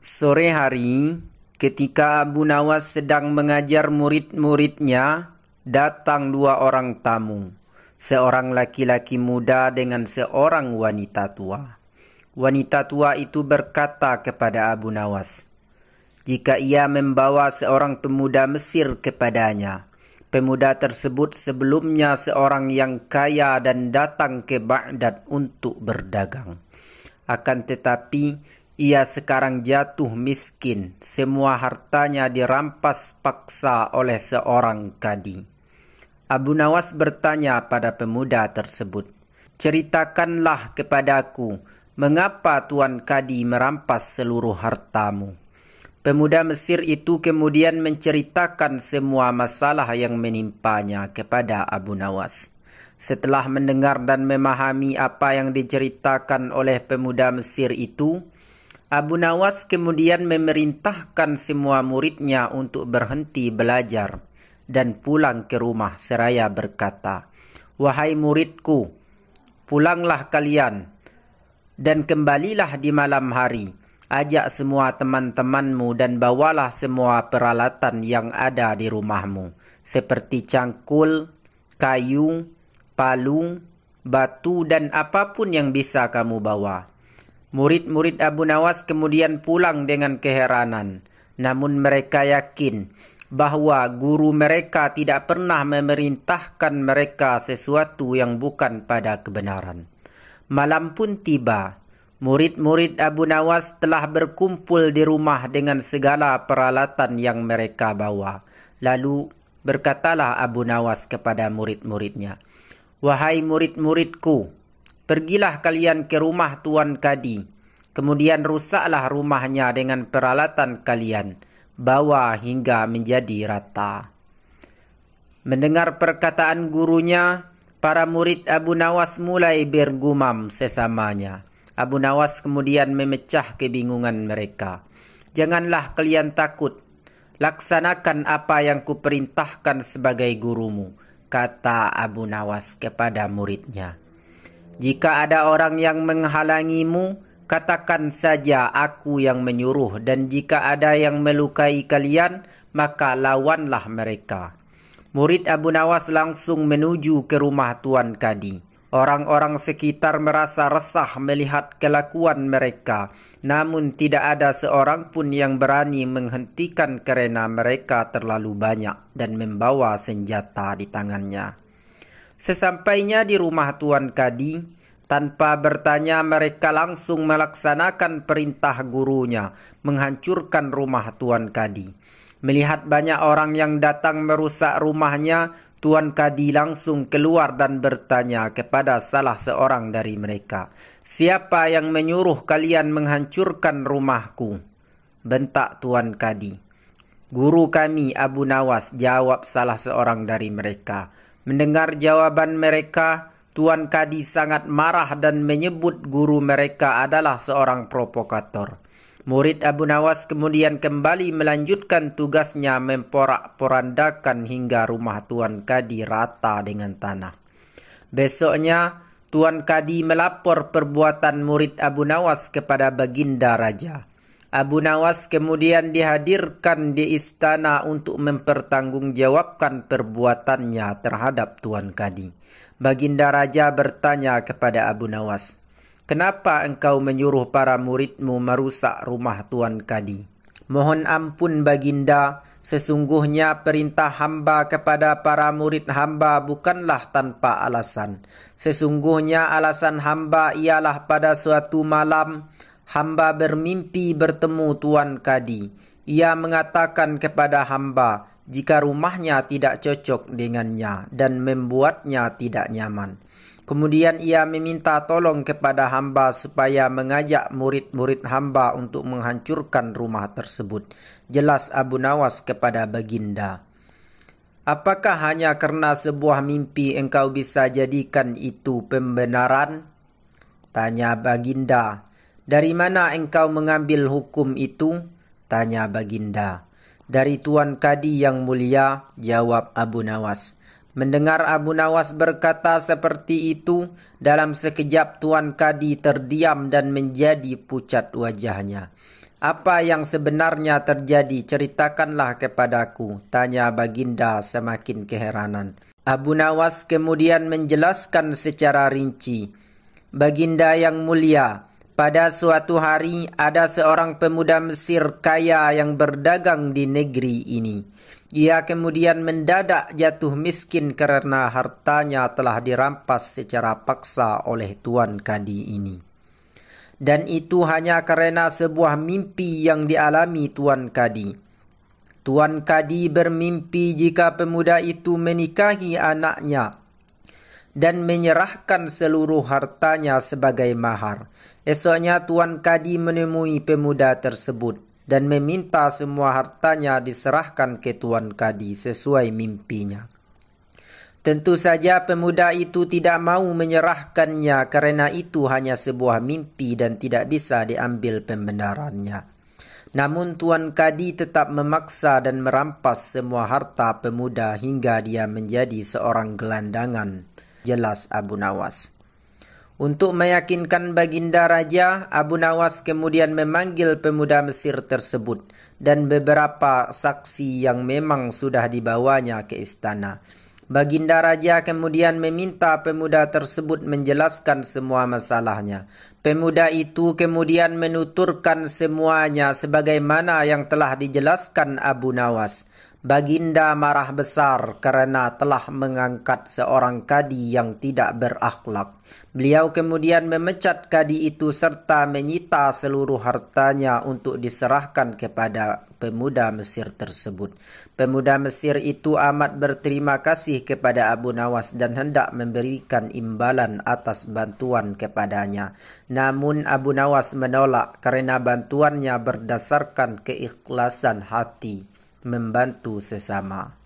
Sore hari, ketika Abu Nawas sedang mengajar murid-muridnya, datang dua orang tamu, seorang laki-laki muda dengan seorang wanita tua. Wanita tua itu berkata kepada Abu Nawas, jika ia membawa seorang pemuda Mesir kepadanya. Pemuda tersebut sebelumnya seorang yang kaya dan datang ke Baghdad untuk berdagang. Akan tetapi, ia sekarang jatuh miskin. Semua hartanya dirampas paksa oleh seorang kadi. Abu Nawas bertanya pada pemuda tersebut, ceritakanlah kepadaku, mengapa Tuan Kadi merampas seluruh hartamu? Pemuda Mesir itu kemudian menceritakan semua masalah yang menimpanya kepada Abu Nawas. Setelah mendengar dan memahami apa yang diceritakan oleh pemuda Mesir itu, Abu Nawas kemudian memerintahkan semua muridnya untuk berhenti belajar dan pulang ke rumah seraya berkata, "Wahai muridku, pulanglah kalian dan kembalilah di malam hari. Ajak semua teman-temanmu dan bawalah semua peralatan yang ada di rumahmu, seperti cangkul, kayu, palu, batu, dan apapun yang bisa kamu bawa." Murid-murid Abu Nawas kemudian pulang dengan keheranan, namun mereka yakin bahwa guru mereka tidak pernah memerintahkan mereka sesuatu yang bukan pada kebenaran. Malam pun tiba. Murid-murid Abu Nawas telah berkumpul di rumah dengan segala peralatan yang mereka bawa. Lalu berkatalah Abu Nawas kepada murid-muridnya, "Wahai murid-muridku, pergilah kalian ke rumah Tuan Kadi. Kemudian rusaklah rumahnya dengan peralatan kalian. Bawa hingga menjadi rata." Mendengar perkataan gurunya, para murid Abu Nawas mulai bergumam sesamanya. Abu Nawas kemudian memecah kebingungan mereka. "Janganlah kalian takut. Laksanakan apa yang kuperintahkan sebagai gurumu," kata Abu Nawas kepada muridnya. "Jika ada orang yang menghalangimu, katakan saja aku yang menyuruh, dan jika ada yang melukai kalian, maka lawanlah mereka." Murid Abu Nawas langsung menuju ke rumah Tuan Kadi. Orang-orang sekitar merasa resah melihat kelakuan mereka, namun tidak ada seorang pun yang berani menghentikan karena mereka terlalu banyak dan membawa senjata di tangannya. Sesampainya di rumah Tuan Kadi, tanpa bertanya mereka langsung melaksanakan perintah gurunya, menghancurkan rumah Tuan Kadi. Melihat banyak orang yang datang merusak rumahnya, Tuan Kadi langsung keluar dan bertanya kepada salah seorang dari mereka, "Siapa yang menyuruh kalian menghancurkan rumahku?" bentak Tuan Kadi. "Guru kami Abu Nawas," jawab salah seorang dari mereka. Mendengar jawaban mereka, Tuan Kadi sangat marah dan menyebut guru mereka adalah seorang provokator. Murid Abu Nawas kemudian kembali melanjutkan tugasnya memporak-porandakan hingga rumah Tuan Kadi rata dengan tanah. Besoknya, Tuan Kadi melapor perbuatan murid Abu Nawas kepada Baginda Raja. Abu Nawas kemudian dihadirkan di istana untuk mempertanggungjawabkan perbuatannya terhadap Tuan Kadi. Baginda Raja bertanya kepada Abu Nawas, "Kenapa engkau menyuruh para muridmu merusak rumah Tuan Kadi?" "Mohon ampun Baginda, sesungguhnya perintah hamba kepada para murid hamba bukanlah tanpa alasan. Sesungguhnya alasan hamba ialah pada suatu malam, hamba bermimpi bertemu Tuan Kadi. Ia mengatakan kepada hamba jika rumahnya tidak cocok dengannya dan membuatnya tidak nyaman. Kemudian ia meminta tolong kepada hamba supaya mengajak murid-murid hamba untuk menghancurkan rumah tersebut." Jelas Abu Nawas kepada Baginda, "Apakah hanya karena sebuah mimpi engkau bisa jadikan itu pembenaran?" Tanya Baginda. "Dari mana engkau mengambil hukum itu?" Tanya Baginda. "Dari Tuan Kadi yang mulia," jawab Abu Nawas. Mendengar Abu Nawas berkata seperti itu, dalam sekejap Tuan Kadi terdiam dan menjadi pucat wajahnya. "Apa yang sebenarnya terjadi? Ceritakanlah kepadaku," tanya Baginda semakin keheranan. Abu Nawas kemudian menjelaskan secara rinci, "Baginda yang mulia, pada suatu hari ada seorang pemuda Mesir kaya yang berdagang di negeri ini. Ia kemudian mendadak jatuh miskin karena hartanya telah dirampas secara paksa oleh Tuan Kadi ini. Dan itu hanya karena sebuah mimpi yang dialami Tuan Kadi. Tuan Kadi bermimpi jika pemuda itu menikahi anaknya dan menyerahkan seluruh hartanya sebagai mahar. Esoknya Tuan Kadi menemui pemuda tersebut dan meminta semua hartanya diserahkan ke Tuan Kadi sesuai mimpinya. Tentu saja pemuda itu tidak mau menyerahkannya karena itu hanya sebuah mimpi dan tidak bisa diambil pembenarannya. Namun Tuan Kadi tetap memaksa dan merampas semua harta pemuda hingga dia menjadi seorang gelandangan, jelas Abu Nawas. Untuk meyakinkan Baginda Raja, Abu Nawas kemudian memanggil pemuda Mesir tersebut dan beberapa saksi yang memang sudah dibawanya ke istana. Baginda Raja kemudian meminta pemuda tersebut menjelaskan semua masalahnya. Pemuda itu kemudian menuturkan semuanya sebagaimana yang telah dijelaskan Abu Nawas. Baginda marah besar karena telah mengangkat seorang kadi yang tidak berakhlak. Beliau kemudian memecat kadi itu serta menyita seluruh hartanya untuk diserahkan kepada pemuda Mesir tersebut. Pemuda Mesir itu amat berterima kasih kepada Abu Nawas dan hendak memberikan imbalan atas bantuan kepadanya. Namun Abu Nawas menolak karena bantuannya berdasarkan keikhlasan hati membantu sesama.